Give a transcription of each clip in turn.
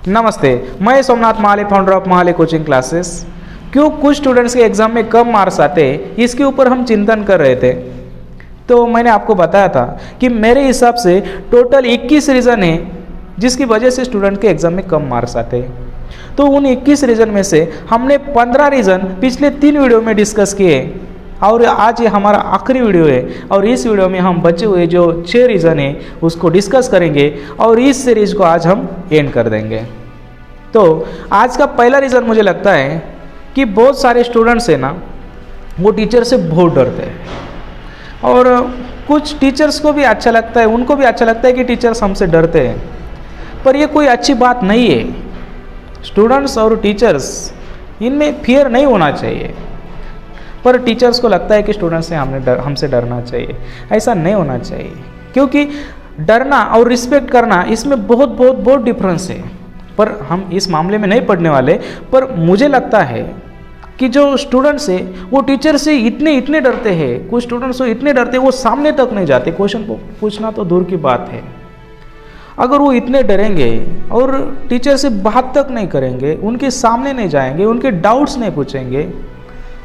नमस्ते, मैं Somnath Mahale, founder of Mahale coaching classes. क्यों कुछ स्टूडेंट्स के एग्ज़ाम में कम मार्क्स आते, इसके ऊपर हम चिंतन कर रहे थे। तो मैंने आपको बताया था कि मेरे हिसाब से टोटल 21 रीज़न है जिसकी वजह से स्टूडेंट के एग्ज़ाम में कम मार्क्स आते हैं। तो उन 21 रीज़न में से हमने 15 रीज़न पिछले 3 वीडियो में डिस्कस किए और आज ये हमारा आखिरी वीडियो है। और इस वीडियो में हम बचे हुए जो 6 रीज़न है उसको डिस्कस करेंगे और इस सीरीज़ को आज हम एंड कर देंगे। तो आज का पहला रीज़न मुझे लगता है कि बहुत सारे स्टूडेंट्स हैं ना, वो टीचर से बहुत डरते हैं और कुछ टीचर्स को भी अच्छा लगता है, उनको भी अच्छा लगता है कि टीचर्स हमसे डरते हैं, पर ये कोई अच्छी बात नहीं है। स्टूडेंट्स और टीचर्स इनमें फियर नहीं होना चाहिए, पर टीचर्स को लगता है कि स्टूडेंट्स से हमसे डरना चाहिए। ऐसा नहीं होना चाहिए, क्योंकि डरना और रिस्पेक्ट करना इसमें बहुत डिफरेंस है। पर हम इस मामले में नहीं पढ़ने वाले। पर मुझे लगता है कि जो स्टूडेंट्स है वो टीचर से इतने डरते हैं, कुछ स्टूडेंट्स तो इतने डरते हैं वो सामने तक नहीं जाते, क्वेश्चन पूछना तो दूर की बात है। अगर वो इतने डरेंगे और टीचर से बात तक नहीं करेंगे, उनके सामने नहीं जाएंगे, उनके डाउट्स नहीं पूछेंगे,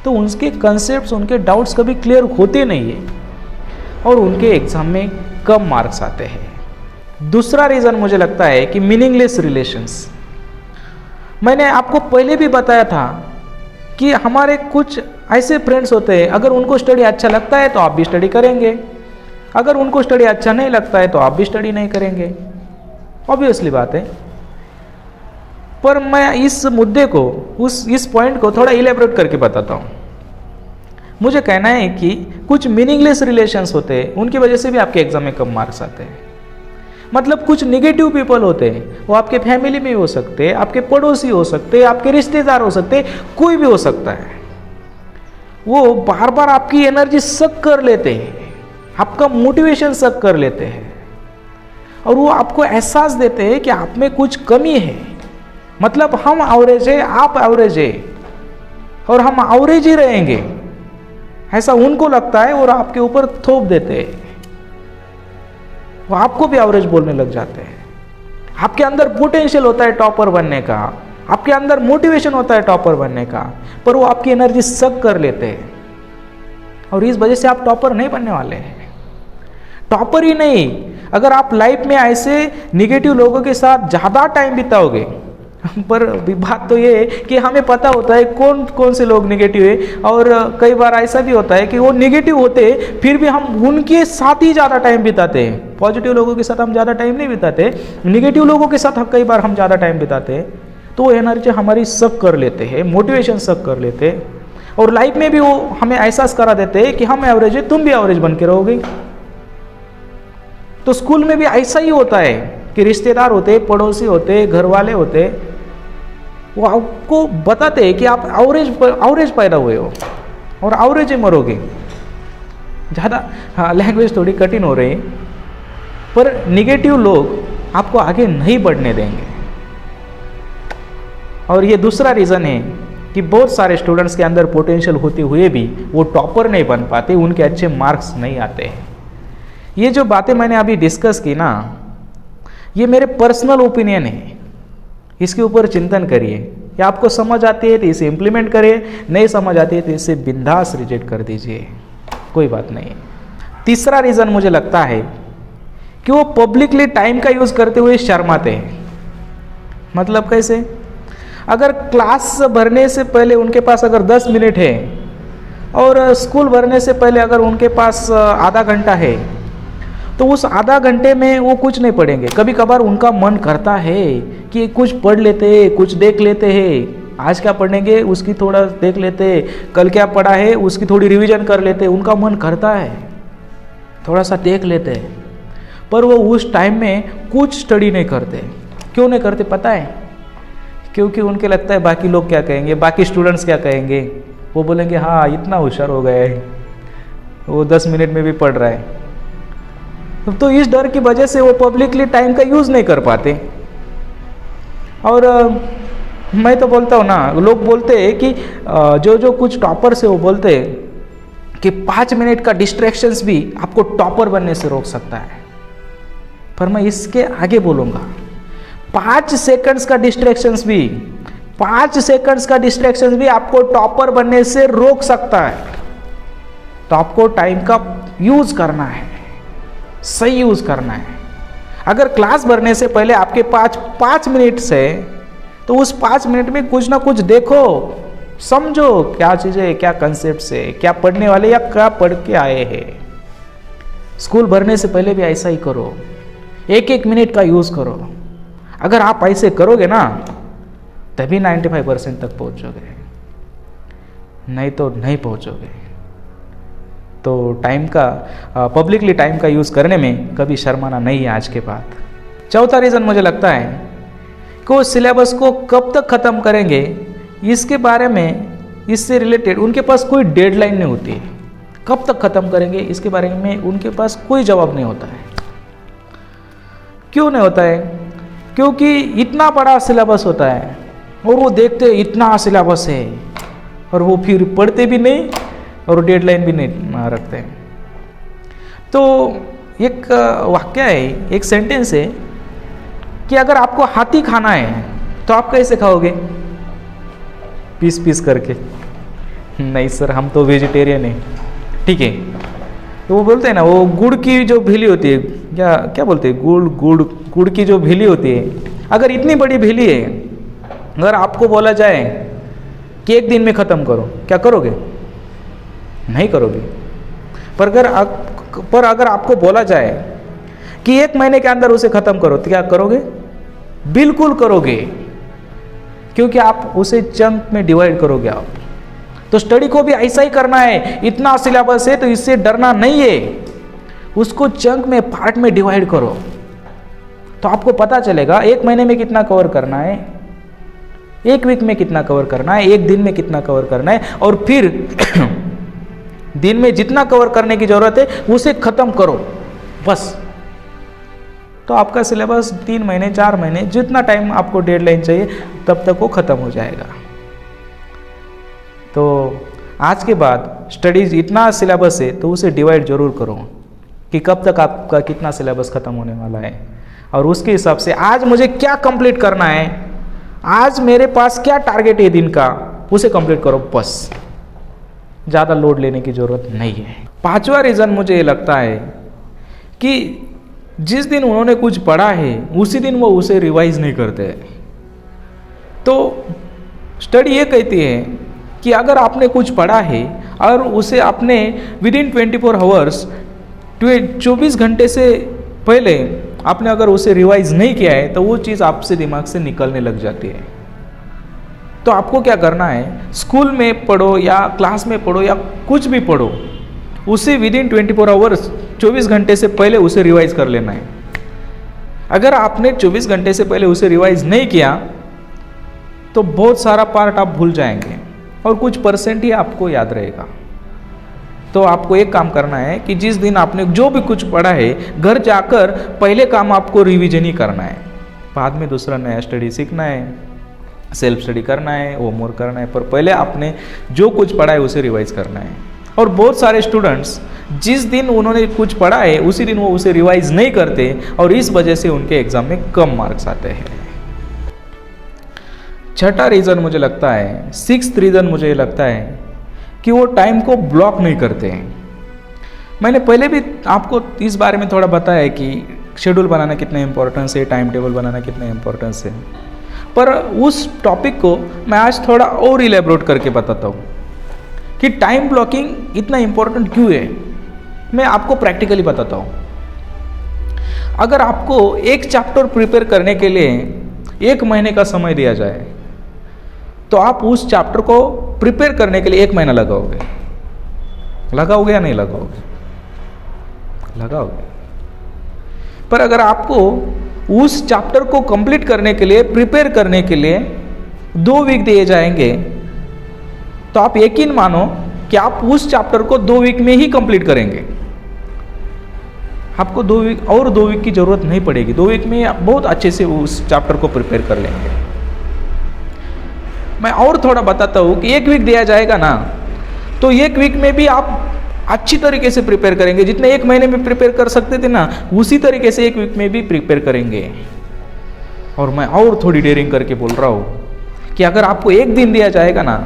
तो उनके कंसेप्ट्स, उनके डाउट्स कभी क्लियर होते नहीं है और उनके एग्ज़ाम में कम मार्क्स आते हैं। दूसरा रीज़न मुझे लगता है कि मीनिंगलेस रिलेशंस। मैंने आपको पहले भी बताया था कि हमारे कुछ ऐसे फ्रेंड्स होते हैं, अगर उनको स्टडी अच्छा लगता है तो आप भी स्टडी करेंगे, अगर उनको स्टडी अच्छा नहीं लगता है तो आप भी स्टडी नहीं करेंगे। ऑब्वियसली बात है। पर मैं इस मुद्दे को, इस पॉइंट को थोड़ा इलेबोरेट करके बताता हूँ। मुझे कहना है कि कुछ मीनिंगलेस रिलेशंस होते हैं, उनकी वजह से भी आपके एग्जाम में कम मार्क्स आते हैं। मतलब कुछ निगेटिव पीपल होते हैं, वो आपके फैमिली में हो सकते हैं, आपके पड़ोसी हो सकते हैं, आपके रिश्तेदार हो सकते हैं, कोई भी हो सकता है। वो बार बार आपकी एनर्जी सक कर लेते हैं, आपका मोटिवेशन सक कर लेते हैं और वो आपको एहसास देते हैं कि आप में कुछ कमी है। मतलब हम एवरेज है, आप एवरेज है और हम एवरेज ही रहेंगे, ऐसा उनको लगता है और आपके ऊपर थोप देते हैं। वो आपको भी एवरेज बोलने लग जाते हैं। आपके अंदर पोटेंशियल होता है टॉपर बनने का, आपके अंदर मोटिवेशन होता है टॉपर बनने का, पर वो आपकी एनर्जी सक कर लेते हैं और इस वजह से आप टॉपर नहीं बनने वाले हैं। टॉपर ही नहीं, अगर आप लाइफ में ऐसे निगेटिव लोगों के साथ ज़्यादा टाइम बिताओगे, पर बात तो ये है कि हमें पता होता है कौन कौन से लोग निगेटिव है और कई बार ऐसा भी होता है कि वो निगेटिव होते हैं फिर भी हम उनके साथ ही ज़्यादा टाइम बिताते हैं। पॉजिटिव लोगों के साथ हम ज़्यादा टाइम नहीं बिताते, निगेटिव लोगों के साथ कई बार हम ज़्यादा टाइम बिताते हैं। तो वो एनर्जी हमारी सक कर लेते हैं, मोटिवेशन सक कर लेते हैं और लाइफ में भी वो हमें एहसास करा देते हैं कि हम एवरेज है, तुम भी एवरेज बन के रहोगे। तो स्कूल में भी ऐसा ही होता है कि रिश्तेदार होते, पड़ोसी होते, घर वाले होते, वो आपको बताते हैं कि आप एवरेज पैदा हुए हो और एवरेज ही मरोगे। ज़्यादा लैंग्वेज थोड़ी कठिन हो रही है, पर निगेटिव लोग आपको आगे नहीं बढ़ने देंगे। और ये दूसरा रीज़न है कि बहुत सारे स्टूडेंट्स के अंदर पोटेंशियल होते हुए भी वो टॉपर नहीं बन पाते, उनके अच्छे मार्क्स नहीं आते हैं। ये जो बातें मैंने अभी डिस्कस की ना, ये मेरे पर्सनल ओपिनियन है, इसके ऊपर चिंतन करिए। या आपको समझ आती है तो इसे इम्प्लीमेंट करिए, नहीं समझ आती है तो इसे बिंदास रिजेक्ट कर दीजिए, कोई बात नहीं। तीसरा रीज़न मुझे लगता है कि वो पब्लिकली टाइम का यूज़ करते हुए शर्माते हैं। मतलब कैसे? अगर क्लास भरने से पहले उनके पास अगर 10 मिनट है और स्कूल भरने से पहले अगर उनके पास आधा घंटा है, तो उस आधा घंटे में वो कुछ नहीं पढ़ेंगे। कभी कभार उनका मन करता है कि कुछ पढ़ लेते हैं, कुछ देख लेते हैं, आज क्या पढ़ेंगे उसकी थोड़ा देख लेते हैं, कल क्या पढ़ा है उसकी थोड़ी रिवीजन कर लेते हैं। उनका मन करता है थोड़ा सा देख लेते हैं, पर वो उस टाइम में कुछ स्टडी नहीं करते। क्यों नहीं करते पता है? क्योंकि उनके लगता है बाकी लोग क्या कहेंगे, बाकी स्टूडेंट्स क्या कहेंगे। वो बोलेंगे हाँ इतना होशियार हो गया है, वो 10 मिनट में भी पढ़ रहा है। तो इस डर की वजह से वो पब्लिकली टाइम का यूज़ नहीं कर पाते। और मैं तो बोलता हूँ ना, लोग बोलते हैं कि जो कुछ टॉपर्स है वो बोलते हैं कि 5 मिनट का डिस्ट्रैक्शंस भी आपको टॉपर बनने से रोक सकता है। पर मैं इसके आगे बोलूँगा, 5 सेकंड्स का डिस्ट्रैक्शंस भी 5 सेकंड्स का डिस्ट्रैक्शंस भी आपको टॉपर बनने से रोक सकता है। तो आपको टाइम का यूज करना है, सही यूज करना है। अगर क्लास भरने से पहले आपके पास 5 मिनट से, तो उस 5 मिनट में कुछ ना कुछ देखो, समझो क्या चीजें, क्या कंसेप्ट है, क्या पढ़ने वाले या क्या पढ़ के आए हैं। स्कूल भरने से पहले भी ऐसा ही करो, 1-1 मिनट का यूज करो। अगर आप ऐसे करोगे ना तभी 95% तक पहुंचोगे, नहीं तो नहीं पहुंचोगे। तो टाइम का पब्लिकली टाइम का यूज़ करने में कभी शर्माना नहीं है आज के बाद। चौथा रीज़न मुझे लगता है कि वो सिलेबस को कब तक ख़त्म करेंगे, इसके बारे में, इससे रिलेटेड उनके पास कोई डेडलाइन नहीं होती है। कब तक ख़त्म करेंगे इसके बारे में उनके पास कोई जवाब नहीं होता है। क्यों नहीं होता है? क्योंकि इतना बड़ा सिलेबस होता है और वो देखते इतना सिलेबस है और वो फिर पढ़ते भी नहीं और डेडलाइन भी नहीं रखते हैं। तो एक वाक्य है, एक सेंटेंस है कि अगर आपको हाथी खाना है तो आप कैसे खाओगे? पीस पीस करके। नहीं सर, हम तो वेजिटेरियन है। ठीक है, तो वो बोलते हैं ना, वो गुड़ की जो भेली होती है, क्या क्या बोलते हैं, गुड़ की जो भेली होती है, अगर इतनी बड़ी भेली है, अगर आपको बोला जाए कि 1 दिन में ख़त्म करो, क्या करोगे? नहीं करोगे। पर अगर आपको बोला जाए कि 1 महीने के अंदर उसे ख़त्म करो, तो क्या करोगे? बिल्कुल करोगे, क्योंकि आप उसे चंक में डिवाइड करोगे आप। तो स्टडी को भी ऐसा ही करना है। इतना सिलेबस है तो इससे डरना नहीं है, उसको चंक में, पार्ट में डिवाइड करो, तो आपको पता चलेगा 1 महीने में कितना कवर करना है, 1 वीक में कितना कवर करना है, 1 दिन में कितना कवर करना है, और फिर दिन में जितना कवर करने की जरूरत है उसे खत्म करो बस। तो आपका सिलेबस 3 महीने 4 महीने, जितना टाइम आपको डेडलाइन चाहिए तब तक वो खत्म हो जाएगा। तो आज के बाद स्टडीज इतना सिलेबस है तो उसे डिवाइड जरूर करो कि कब तक आपका कितना सिलेबस खत्म होने वाला है, और उसके हिसाब से आज मुझे क्या कंप्लीट करना है, आज मेरे पास क्या टारगेट है दिन का, उसे कंप्लीट करो बस। ज़्यादा लोड लेने की ज़रूरत नहीं है। 5वां रीज़न मुझे ये लगता है कि जिस दिन उन्होंने कुछ पढ़ा है उसी दिन वो उसे रिवाइज नहीं करते। तो स्टडी ये कहती है कि अगर आपने कुछ पढ़ा है और उसे आपने विदिन 24 आवर्स 24 घंटे से पहले आपने अगर उसे रिवाइज नहीं किया है तो वो चीज़ आपसे दिमाग से निकलने लग जाती है। तो आपको क्या करना है, स्कूल में पढ़ो या क्लास में पढ़ो या कुछ भी पढ़ो, उसे विदिन 24 आवर्स 24 घंटे से पहले उसे रिवाइज कर लेना है। अगर आपने 24 घंटे से पहले उसे रिवाइज नहीं किया तो बहुत सारा पार्ट आप भूल जाएंगे और कुछ परसेंट ही आपको याद रहेगा। तो आपको एक काम करना है कि जिस दिन आपने जो भी कुछ पढ़ा है, घर जाकर पहले काम आपको रिवीजन ही करना है, बाद में दूसरा नया स्टडी सीखना है, सेल्फ स्टडी करना है, होमवर्क करना है, पर पहले आपने जो कुछ पढ़ा है उसे रिवाइज करना है। और बहुत सारे स्टूडेंट्स जिस दिन उन्होंने कुछ पढ़ा है उसी दिन वो उसे रिवाइज नहीं करते और इस वजह से उनके एग्जाम में कम मार्क्स आते हैं। 6ठा रीज़न मुझे लगता है, 6th रीज़न मुझे लगता है कि वो टाइम को ब्लॉक नहीं करते हैं। मैंने पहले भी आपको इस बारे में थोड़ा बताया है कि शेड्यूल बनाना कितना इंपॉर्टेंस है, टाइम टेबल बनाना कितना इंपॉर्टेंस है, पर उस टॉपिक को मैं आज थोड़ा और इलेबोरेट करके बताता हूँ कि टाइम ब्लॉकिंग इतना इंपॉर्टेंट क्यों है। मैं आपको प्रैक्टिकली बताता हूँ। अगर आपको एक चैप्टर प्रिपेयर करने के लिए 1 महीने का समय दिया जाए तो आप उस चैप्टर को प्रिपेयर करने के लिए 1 महीना लगाओगे या नहीं लगाओगे? लगाओगे। पर अगर आपको उस चैप्टर को कंप्लीट करने के लिए, प्रिपेयर करने के लिए 2 वीक दिए जाएंगे तो आप यकीन मानो कि आप उस चैप्टर को 2 वीक में ही कंप्लीट करेंगे। आपको 2 वीक की जरूरत नहीं पड़ेगी। 2 वीक में आप बहुत अच्छे से उस चैप्टर को प्रिपेयर कर लेंगे। मैं और थोड़ा बताता हूँ कि 1 वीक दिया जाएगा ना, तो 1 वीक में भी आप अच्छी तरीके से प्रिपेयर करेंगे। जितने 1 महीने में प्रिपेयर कर सकते थे ना, उसी तरीके से 1 वीक में भी प्रिपेयर करेंगे और मैं और थोड़ी डेयरिंग करके बोल रहा हूँ कि अगर आपको एक दिन दिया जाएगा ना,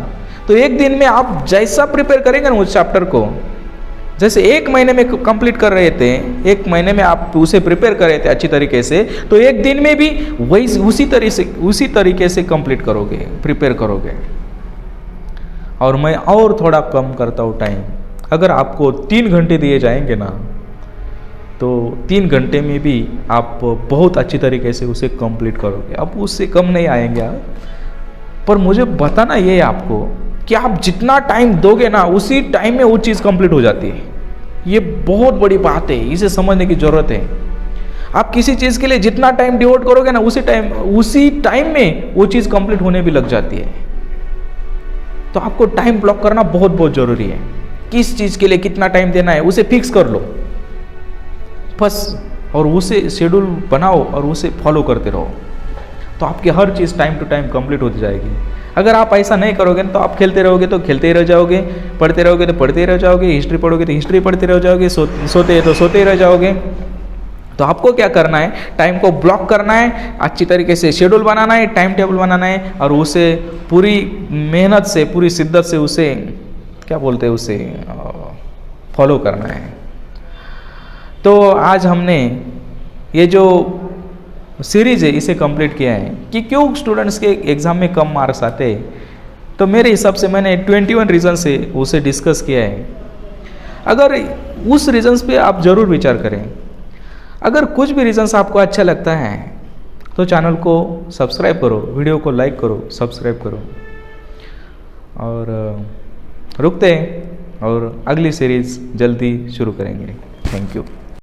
तो एक दिन में आप जैसा प्रिपेयर करेंगे ना उस चैप्टर को, जैसे एक महीने में कंप्लीट कर रहे थे, एक महीने में आप उसे प्रिपेयर कर रहे थे अच्छी तरीके से, तो एक दिन में भी वही उसी तरीके से कंप्लीट करोगे, प्रिपेयर करोगे। और मैं और थोड़ा कम करता हूँ टाइम। अगर आपको 3 घंटे दिए जाएंगे ना, तो 3 घंटे में भी आप बहुत अच्छी तरीके से उसे कंप्लीट करोगे। अब उससे कम नहीं आएंगे आप, पर मुझे बताना ये है आपको कि आप जितना टाइम दोगे ना, उसी टाइम में वो चीज़ कंप्लीट हो जाती है। ये बहुत बड़ी बात है, इसे समझने की ज़रूरत है। आप किसी चीज़ के लिए जितना टाइम डिवोट करोगे ना, उसी टाइम में वो चीज़ कंप्लीट होने भी लग जाती है। तो आपको टाइम ब्लॉक करना बहुत बहुत ज़रूरी है। किस चीज़ के लिए कितना टाइम देना है उसे फिक्स कर लो बस, और उसे शेड्यूल बनाओ और उसे फॉलो करते रहो, तो आपकी हर चीज़ टाइम टू टाइम कंप्लीट होती जाएगी। अगर आप ऐसा नहीं करोगे तो आप खेलते रहोगे तो खेलते ही रह जाओगे, पढ़ते रहोगे तो पढ़ते ही रह जाओगे, हिस्ट्री पढ़ोगे तो हिस्ट्री पढ़ते रह जाओगे, सोते तो सोते ही रह जाओगे। तो आपको क्या करना है, टाइम को ब्लॉक करना है, अच्छी तरीके से शेड्यूल बनाना है, टाइम टेबल बनाना है, और उसे पूरी मेहनत से, पूरी शिद्दत से उसे क्या बोलते हैं, उसे फॉलो करना है। तो आज हमने ये जो सीरीज है इसे कंप्लीट किया है कि क्यों स्टूडेंट्स के एग्ज़ाम में कम मार्क्स आते हैं। तो मेरे हिसाब से मैंने 21 रीज़न से उसे डिस्कस किया है। अगर उस रीज़न्स पे आप ज़रूर विचार करें। अगर कुछ भी रीज़न्स आपको अच्छा लगता है तो चैनल को सब्सक्राइब करो, वीडियो को लाइक करो, सब्सक्राइब करो, और रुकते हैं और अगली सीरीज़ जल्दी शुरू करेंगे। Thank you.